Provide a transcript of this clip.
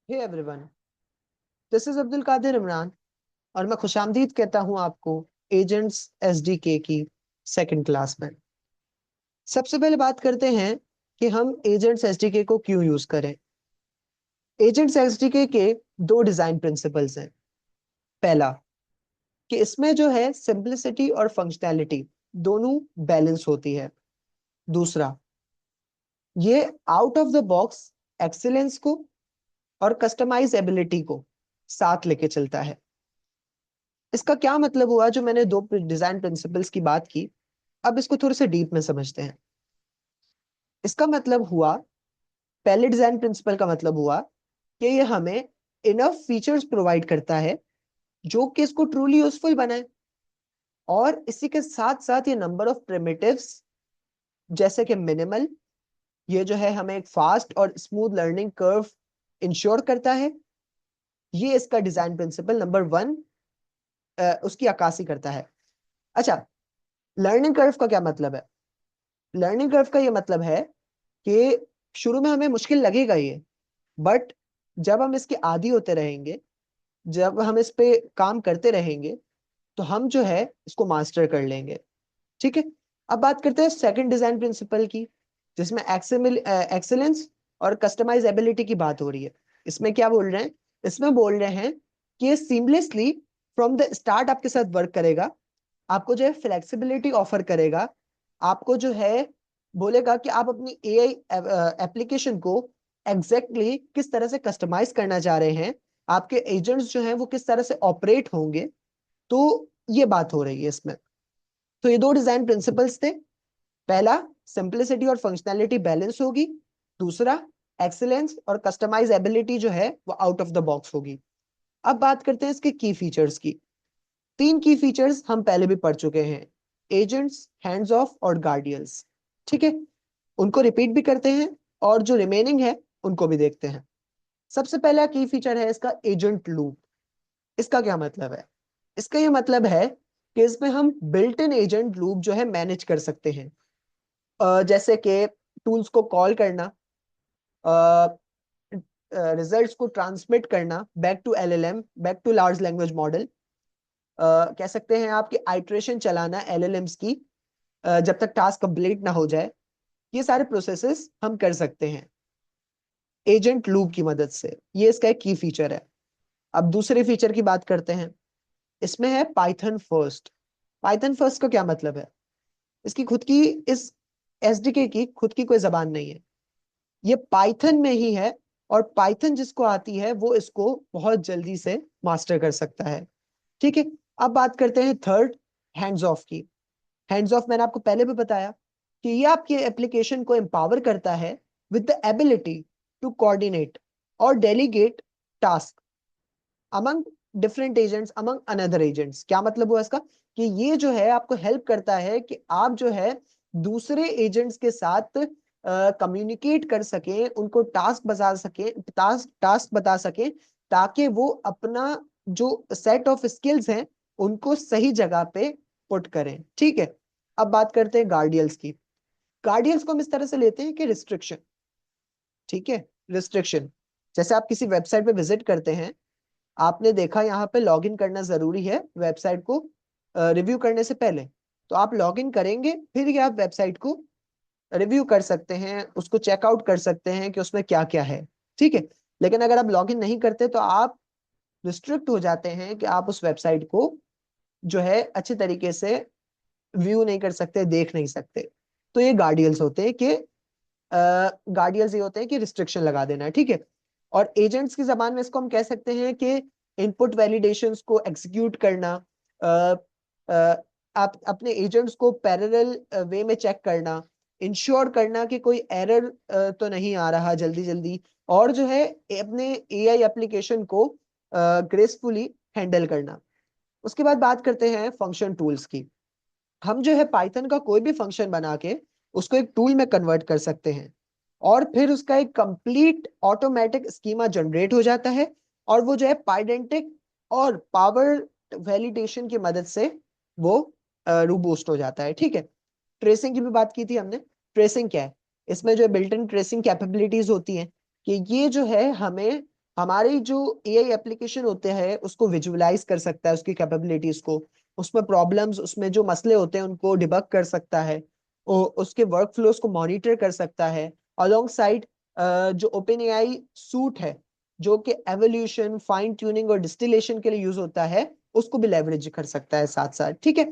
Hey everyone, this is Abdul Qadir Imran और मैं खुशामदीद कहता हूं आपको एजेंट्स एसडीके की सेकंड क्लास में। सबसे पहले बात करते हैं कि हम एजेंट्स एसडीके को क्यों यूज करें। एजेंट्स एसडीके के दो डिजाइन प्रिंसिपल्स हैं। पहला कि इसमें जो है सिंपलिसिटी और फंक्शनैलिटी दोनों बैलेंस होती है। दूसरा, ये out of the box excellence को और कस्टमाइजेबिलिटी को साथ लेके चलता है। इसका क्या मतलब हुआ जो मैंने दो डिजाइन प्रिंसिपल्स की बात की। अब इसको थोड़े से डीप में समझते हैं। इसका मतलब हुआ, पहले डिजाइन प्रिंसिपल का मतलब हुआ कि ये हमें इनफ फीचर्स प्रोवाइड करता है जो कि इसको ट्रूली यूजफुल बनाए, और इसी के साथ साथ ये नंबर ऑफ प्रिमिटिव्स जैसे कि मिनिमल, ये जो है हमें एक फास्ट और स्मूथ लर्निंग कर्व इंश्योर करता है। ये इसका डिजाइन प्रिंसिपल नंबर वन उसकी अक्कासी करता है। अच्छा, लर्निंग कर्व का क्या मतलब है? लर्निंग कर्व का ये मतलब है कि शुरू में हमें मुश्किल लगेगा ये, बट जब हम इसके आदी होते रहेंगे, जब हम इस पे काम करते रहेंगे, तो हम जो है इसको मास्टर कर लेंगे। ठीक है। अब बात करते हैं सेकंड डिजाइन प्रिंसिपल की, जिसमें एक्सेलेंस और कस्टमाइजेबिलिटी की बात हो रही है। इसमें क्या बोल रहे हैं? इसमें बोल रहे हैं कि ये सीमलेसली फ्रॉम द स्टार्ट आपके साथ वर्क करेगा, आपको जो है फ्लेक्सिबिलिटी ऑफर करेगा, आपको जो है बोलेगा कि आप अपनी एआई एप्लीकेशन को एग्जैक्टली exactly किस तरह से कस्टमाइज करना चाह रहे हैं, आपके एजेंट्स जो हैं वो किस तरह से ऑपरेट होंगे। तो ये बात हो रही है इसमें। तो ये दो डिजाइन प्रिंसिपल्स थे। पहला, सिंपलिसिटी और फंक्शनैलिटी बैलेंस होगी। दूसरा, एक्सीलेंस और कस्टमाइजेबिलिटी जो है वो आउट ऑफ द बॉक्स होगी। अब बात करते हैं इसके की फीचर्स की। तीन की फीचर्स हम पहले भी पढ़ चुके हैं: एजेंट्स, हैंड्स ऑफ और गार्डियंस। ठीक है, उनको रिपीट भी करते हैं और जो रिमेनिंग है उनको भी देखते हैं। सबसे पहला की फीचर है इसका एजेंट लूप। इसका क्या मतलब है? इसका ये मतलब है कि इसमें हम बिल्ट इन एजेंट लूप जो है मैनेज कर सकते हैं। जैसे कि टूल्स को कॉल करना, रिजल्ट्स को ट्रांसमिट करना back to LLM, back to large language model. कह सकते हैं आपकी आइट्रेशन चलाना एलएलएम्स की, जब तक टास्क कंप्लीट ना हो जाए। ये सारे प्रोसेसेस हम कर सकते हैं एजेंट लूप की मदद से। ये इसका एक की फीचर है। अब दूसरे फीचर की बात करते हैं। इसमें है पाइथन फर्स्ट। पाइथन फर्स्ट का क्या मतलब है? इसकी खुद की, इस एसडीके की खुद की कोई जबान नहीं है, ये पाइथन में ही है। और पाइथन जिसको आती है वो इसको बहुत जल्दी से मास्टर कर सकता है। ठीक है। अब बात करते हैं थर्ड, हैंड्स ऑफ की। हैंड्स ऑफ मैंने आपको पहले भी बताया कि ये आपकी एप्लीकेशन को एम्पावर करता है with the ability to coordinate और delegate task among different agents, among another agents. क्या मतलब हुआ इसका? कि ये जो है आपको हेल्प करता है कि आप जो है दूसरे एजेंट्स के साथ कम्युनिकेट कर सकें, उनको टास्क बता सकें, टास्क बता सकें, ताकि वो अपना जो सेट ऑफ स्किल्स हैं उनको सही जगह पे पुट करें। ठीक है। अब बात करते हैं गार्डियंस की। गार्डियंस को हम इस तरह से लेते हैं कि रिस्ट्रिक्शन। ठीक है, रिस्ट्रिक्शन। जैसे आप किसी वेबसाइट पे विजिट करते हैं, आपने देखा यहाँ पे लॉगिन करना जरूरी है वेबसाइट को रिव्यू करने से पहले। तो आप लॉगिन करेंगे, फिर ही आप वेबसाइट को रिव्यू कर सकते हैं, उसको चेकआउट कर सकते हैं कि उसमें क्या क्या है। ठीक है। लेकिन अगर आप लॉगिन नहीं करते तो आप रिस्ट्रिक्ट हो जाते हैं कि आप उस वेबसाइट को जो है अच्छे तरीके से व्यू नहीं कर सकते, देख नहीं सकते। तो ये गार्डियंस होते हैं कि गार्डियंस ये होते हैं कि रिस्ट्रिक्शन लगा देना है। ठीक है। और एजेंट्स की जबान में इसको हम कह सकते हैं कि इनपुट वैलिडेशंस को एग्जीक्यूट करना, अ, अ, आप अपने एजेंट्स को पैरेलल वे में चेक करना, इंश्योर करना कि कोई एरर तो नहीं आ रहा जल्दी जल्दी, और जो है अपने एआई एप्लीकेशन को ग्रेसफुली हैंडल करना। उसके बाद बात करते हैं फंक्शन टूल्स की। हम जो है पाइथन का कोई भी फंक्शन बना के उसको एक टूल में कन्वर्ट कर सकते हैं, और फिर उसका एक कंप्लीट ऑटोमेटिक स्कीमा जनरेट हो जाता है, और वो जो है पाइडेंटिक और पावर वैलिडेशन की मदद से वो रूबूस्ट हो जाता है। ठीक है। ट्रेसिंग की भी बात की थी हमने। ट्रेसिंग क्या है? इसमें जो बिल्ट इन ट्रेसिंग कैपेबिलिटीज होती हैं कि ये जो है हमें हमारी जो एआई एप्लीकेशन होते हैं उसको विजुअलाइज कर सकता है, उसकी कैपेबिलिटीज को, उसमें प्रॉब्लम्स, उसमें जो मसले होते हैं उनको डिबग कर सकता है, उसके वर्क फ्लोज को मॉनिटर कर सकता है, अलोंग साइड जो ओपन एआई सूट है जो कि एवोल्यूशन, फाइन ट्यूनिंग और डिस्टिलेशन के लिए यूज होता है, उसको भी लेवरेज कर सकता है साथ साथ। ठीक है,